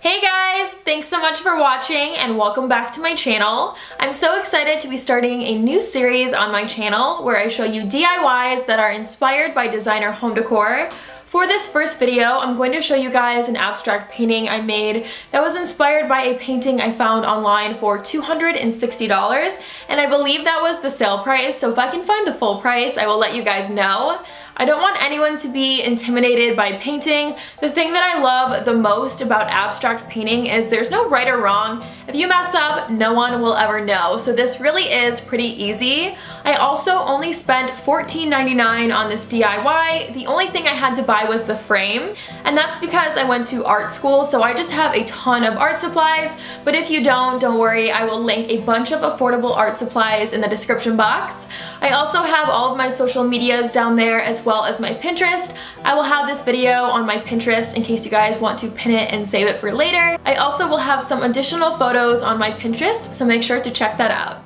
Hey guys! Thanks so much for watching and welcome back to my channel. I'm so excited to be starting a new series on my channel where I show you DIYs that are inspired by designer home decor. For this first video, I'm going to show you guys an abstract painting I made that was inspired by a painting I found online for $260, and I believe that was the sale price, so if I can find the full price, I will let you guys know. I don't want anyone to be intimidated by painting. The thing that I love the most about abstract painting is there's no right or wrong. If you mess up, no one will ever know, so this really is pretty easy. I also only spent $14.99 on this DIY. The only thing I had to buy was the frame, and that's because I went to art school, so I just have a ton of art supplies, but if you don't worry, I will link a bunch of affordable art supplies in the description box. I also have all of my social medias down there as well as my Pinterest. I will have this video on my Pinterest in case you guys want to pin it and save it for later. I also will have some additional photos on my Pinterest, so make sure to check that out.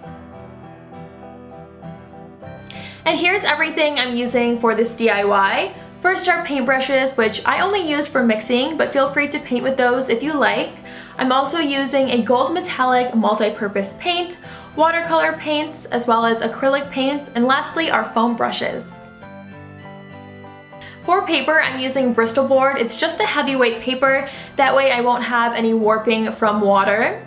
And here's everything I'm using for this DIY. First are paintbrushes, which I only used for mixing, but feel free to paint with those if you like. I'm also using a gold metallic multi-purpose paint, watercolor paints, as well as acrylic paints, and lastly are foam brushes. For paper, I'm using Bristol board. It's just a heavyweight paper, that way I won't have any warping from water.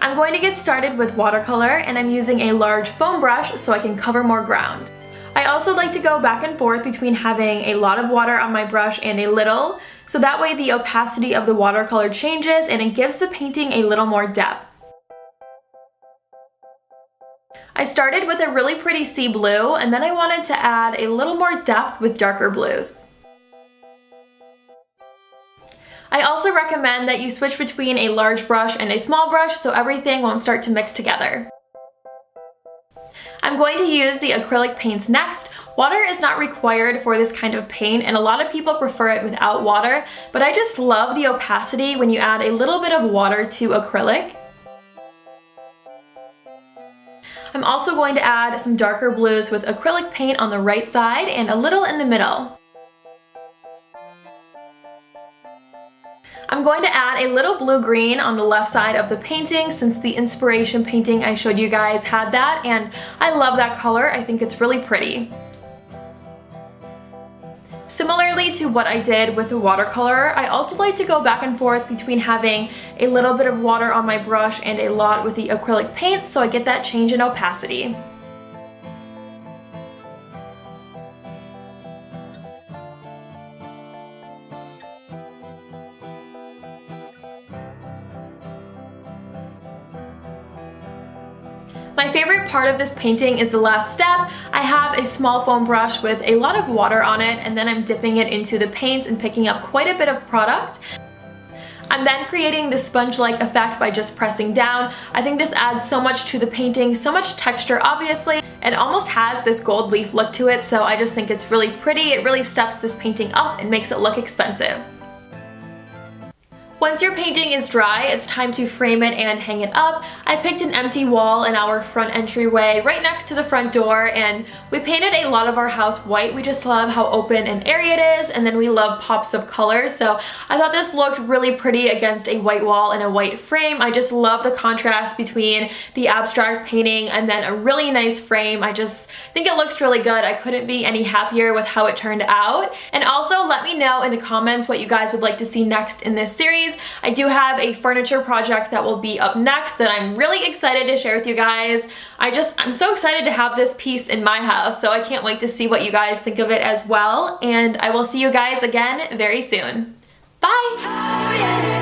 I'm going to get started with watercolor, and I'm using a large foam brush so I can cover more ground. I also like to go back and forth between having a lot of water on my brush and a little, so that way the opacity of the watercolor changes and it gives the painting a little more depth. I started with a really pretty sea blue, and then I wanted to add a little more depth with darker blues. I also recommend that you switch between a large brush and a small brush so everything won't start to mix together. I'm going to use the acrylic paints next. Water is not required for this kind of paint, and a lot of people prefer it without water, but I just love the opacity when you add a little bit of water to acrylic. I'm also going to add some darker blues with acrylic paint on the right side and a little in the middle. I'm going to add a little blue-green on the left side of the painting since the inspiration painting I showed you guys had that, and I love that color. I think it's really pretty. Similarly to what I did with the watercolor, I also like to go back and forth between having a little bit of water on my brush and a lot with the acrylic paint so I get that change in opacity. My favorite part of this painting is the last step. I have a small foam brush with a lot of water on it, and then I'm dipping it into the paint and picking up quite a bit of product. I'm then creating this sponge-like effect by just pressing down. I think this adds so much to the painting, so much texture obviously. It almost has this gold leaf look to it, so I just think it's really pretty. It really steps this painting up and makes it look expensive. Once your painting is dry, it's time to frame it and hang it up. I picked an empty wall in our front entryway right next to the front door, and we painted a lot of our house white. We just love how open and airy it is, and then we love pops of color, so I thought this looked really pretty against a white wall and a white frame. I just love the contrast between the abstract painting and then a really nice frame. I just think it looks really good. I couldn't be any happier with how it turned out. And also let me know in the comments what you guys would like to see next in this series. I do have a furniture project that will be up next that I'm really excited to share with you guys. I'm so excited to have this piece in my house, so I can't wait to see what you guys think of it as well. And I will see you guys again very soon. Bye!